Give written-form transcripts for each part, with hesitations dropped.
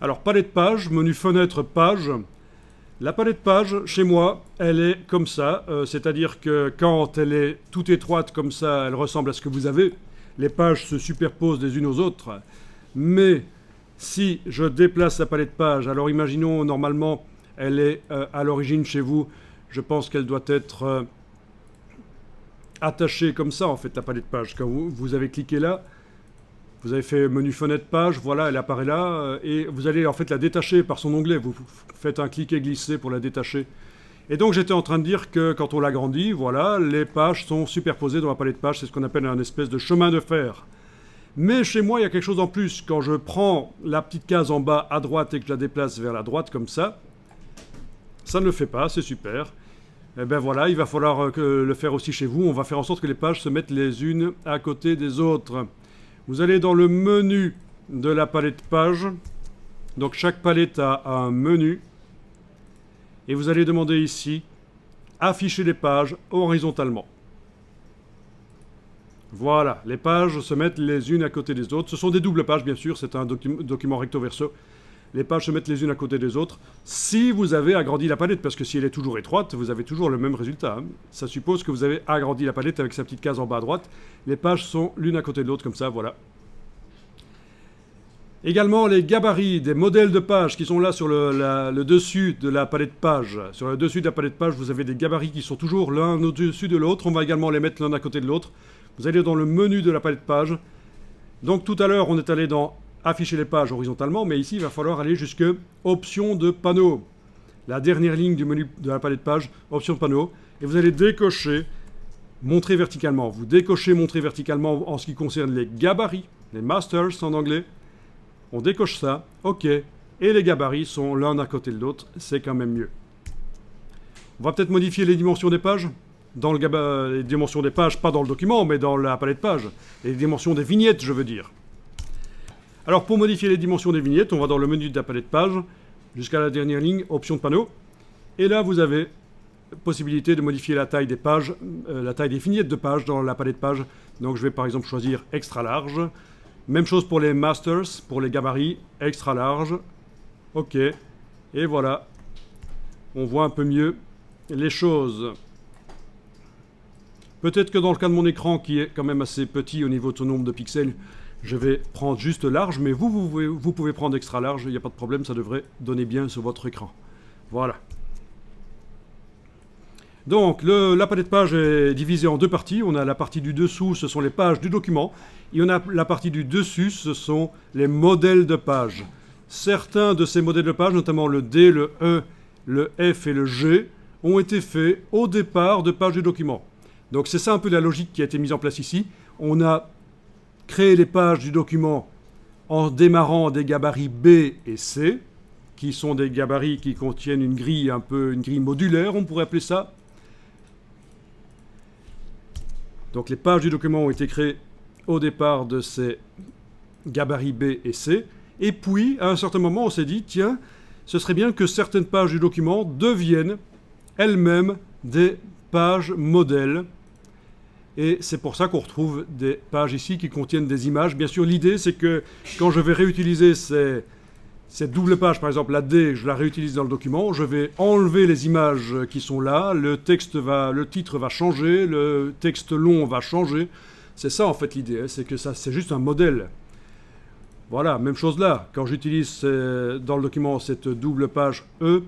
Alors, palette page, menu fenêtre page. La palette page, chez moi, elle est comme ça. C'est-à-dire que quand elle est toute étroite comme ça, elle ressemble à ce que vous avez. Les pages se superposent les unes aux autres. Mais si je déplace la palette page, alors imaginons normalement, elle est à l'origine chez vous, je pense qu'elle doit être attachée comme ça en fait, la palette page. Quand vous avez cliqué là, vous avez fait menu fenêtre page, voilà, elle apparaît là, et vous allez en fait la détacher par son onglet. Vous faites un cliquer glisser pour la détacher. Et donc j'étais en train de dire que quand on l'agrandit, voilà, les pages sont superposées dans la palette page. C'est ce qu'on appelle un espèce de chemin de fer. Mais chez moi, il y a quelque chose en plus. Quand je prends la petite case en bas à droite et que je la déplace vers la droite comme ça ne le fait pas, c'est super. Et bien voilà, il va falloir le faire aussi chez vous. On va faire en sorte que les pages se mettent les unes à côté des autres. Vous allez dans le menu de la palette page. Donc chaque palette a un menu. Et vous allez demander ici, afficher les pages horizontalement. Voilà, les pages se mettent les unes à côté des autres. Ce sont des doubles pages, bien sûr, c'est un document recto verso. Les pages se mettent les unes à côté des autres si vous avez agrandi la palette, parce que si elle est toujours étroite, vous avez toujours le même résultat. Ça suppose que vous avez agrandi la palette avec sa petite case en bas à droite. Les pages sont l'une à côté de l'autre, comme ça, voilà. Également, les gabarits des modèles de pages qui sont là sur le dessus de la palette page. Sur le dessus de la palette page, vous avez des gabarits qui sont toujours l'un au-dessus de l'autre. On va également les mettre l'un à côté de l'autre. Vous allez dans le menu de la palette page. Donc tout à l'heure, on est allé dans afficher les pages horizontalement, mais ici, il va falloir aller jusque option de panneau. La dernière ligne du menu de la palette page, option de panneau. Et vous allez décocher montrer verticalement. Vous décochez montrer verticalement en ce qui concerne les gabarits, les masters en anglais. On décoche ça, ok. Et les gabarits sont l'un à côté de l'autre, c'est quand même mieux. On va peut-être modifier les dimensions des pages. Dans les dimensions des pages, pas dans le document, mais dans la palette page. Les dimensions des vignettes, je veux dire. Alors, pour modifier les dimensions des vignettes, on va dans le menu de la palette page, jusqu'à la dernière ligne, option de panneau. Et là, vous avez possibilité de modifier la taille des pages, la taille des vignettes de pages dans la palette page. Donc, je vais par exemple choisir extra large. Même chose pour les masters, pour les gabarits, extra large. Ok. Et voilà. On voit un peu mieux les choses. Peut-être que dans le cas de mon écran, qui est quand même assez petit au niveau de son nombre de pixels, je vais prendre juste large, mais vous pouvez prendre extra large, il n'y a pas de problème, ça devrait donner bien sur votre écran. Voilà. Donc, la palette page est divisée en deux parties. On a la partie du dessous, ce sont les pages du document. Et on a la partie du dessus, ce sont les modèles de pages. Certains de ces modèles de pages, notamment le D, le E, le F et le G, ont été faits au départ de pages du document. Donc c'est ça un peu la logique qui a été mise en place ici. On a créé les pages du document en démarrant des gabarits B et C, qui sont des gabarits qui contiennent une grille une grille modulaire, on pourrait appeler ça. Donc les pages du document ont été créées au départ de ces gabarits B et C. Et puis, à un certain moment, on s'est dit, tiens, ce serait bien que certaines pages du document deviennent elles-mêmes des pages modèles. Et c'est pour ça qu'on retrouve des pages ici qui contiennent des images. Bien sûr, l'idée, c'est que quand je vais réutiliser cette double page, par exemple la D, je la réutilise dans le document, je vais enlever les images qui sont là, le titre va changer, le texte long va changer. C'est ça en fait l'idée, c'est que ça, c'est juste un modèle. Voilà, même chose là. Quand j'utilise dans le document cette double page E,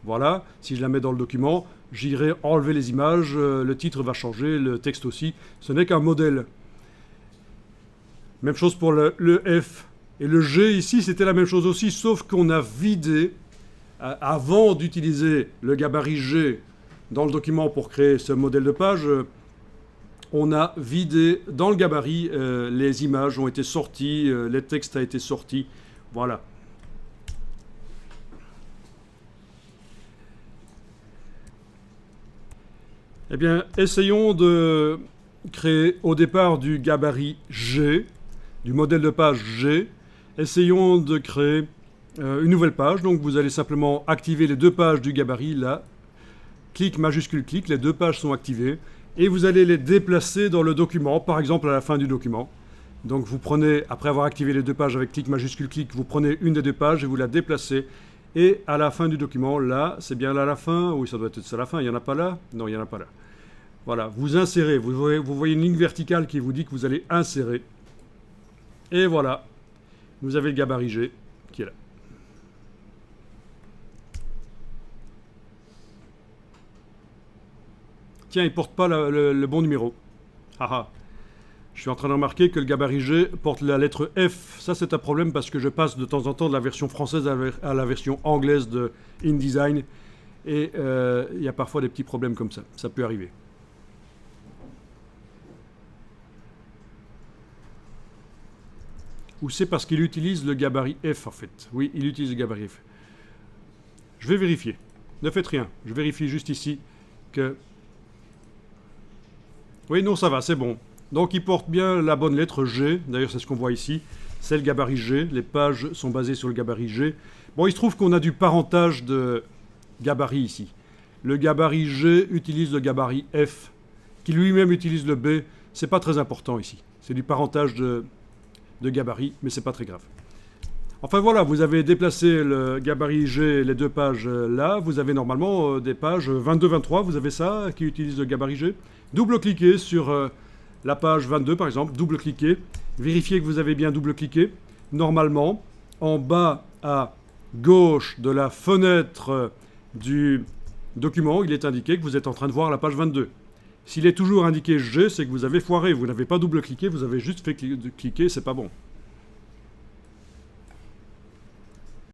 voilà, si je la mets dans le document, j'irai enlever les images, le titre va changer, le texte aussi. Ce n'est qu'un modèle. Même chose pour le F. Et le G ici, c'était la même chose aussi, sauf qu'on a vidé, avant d'utiliser le gabarit G dans le document pour créer ce modèle de page, on a vidé dans le gabarit, les images ont été sorties, les textes ont été sortis, voilà. Eh bien, essayons de créer au départ du gabarit G, du modèle de page G, essayons de créer une nouvelle page. Donc vous allez simplement activer les deux pages du gabarit, là, clic, majuscule, clic, les deux pages sont activées, et vous allez les déplacer dans le document, par exemple à la fin du document. Donc vous prenez, après avoir activé les deux pages avec clic majuscule clic, vous prenez une des deux pages et vous la déplacez. Et à la fin du document, là, c'est bien là à la fin. Oui, ça doit être ça à la fin. Il n'y en a pas là? Non, il n'y en a pas là. Voilà, vous insérez. Vous voyez une ligne verticale qui vous dit que vous allez insérer. Et voilà, vous avez le gabarit G qui est là. Tiens, il ne porte pas le bon numéro. Haha. Je suis en train de remarquer que le gabarit G porte la lettre F. Ça, c'est un problème parce que je passe de temps en temps de la version française à la version anglaise de InDesign. Et il y a parfois des petits problèmes comme ça. Ça peut arriver. Ou c'est parce qu'il utilise le gabarit F, en fait. Oui, il utilise le gabarit F. Je vais vérifier. Ne faites rien. Je vérifie juste ici que... Oui, non, ça va, c'est bon. Donc, il porte bien la bonne lettre G. D'ailleurs, c'est ce qu'on voit ici. C'est le gabarit G. Les pages sont basées sur le gabarit G. Bon, il se trouve qu'on a du parentage de gabarit ici. Le gabarit G utilise le gabarit F, qui lui-même utilise le B. C'est pas très important ici. C'est du parentage de gabarit, mais c'est pas très grave. Enfin voilà, vous avez déplacé le gabarit G, les deux pages là. Vous avez normalement des pages 22-23, vous avez ça qui utilise le gabarit G. Double-cliquez sur la page 22 par exemple, double-cliquez. Vérifiez que vous avez bien double-cliqué. Normalement, en bas à gauche de la fenêtre du document, il est indiqué que vous êtes en train de voir la page 22. S'il est toujours indiqué G, c'est que vous avez foiré. Vous n'avez pas double-cliqué, vous avez juste fait cliquer, c'est pas bon.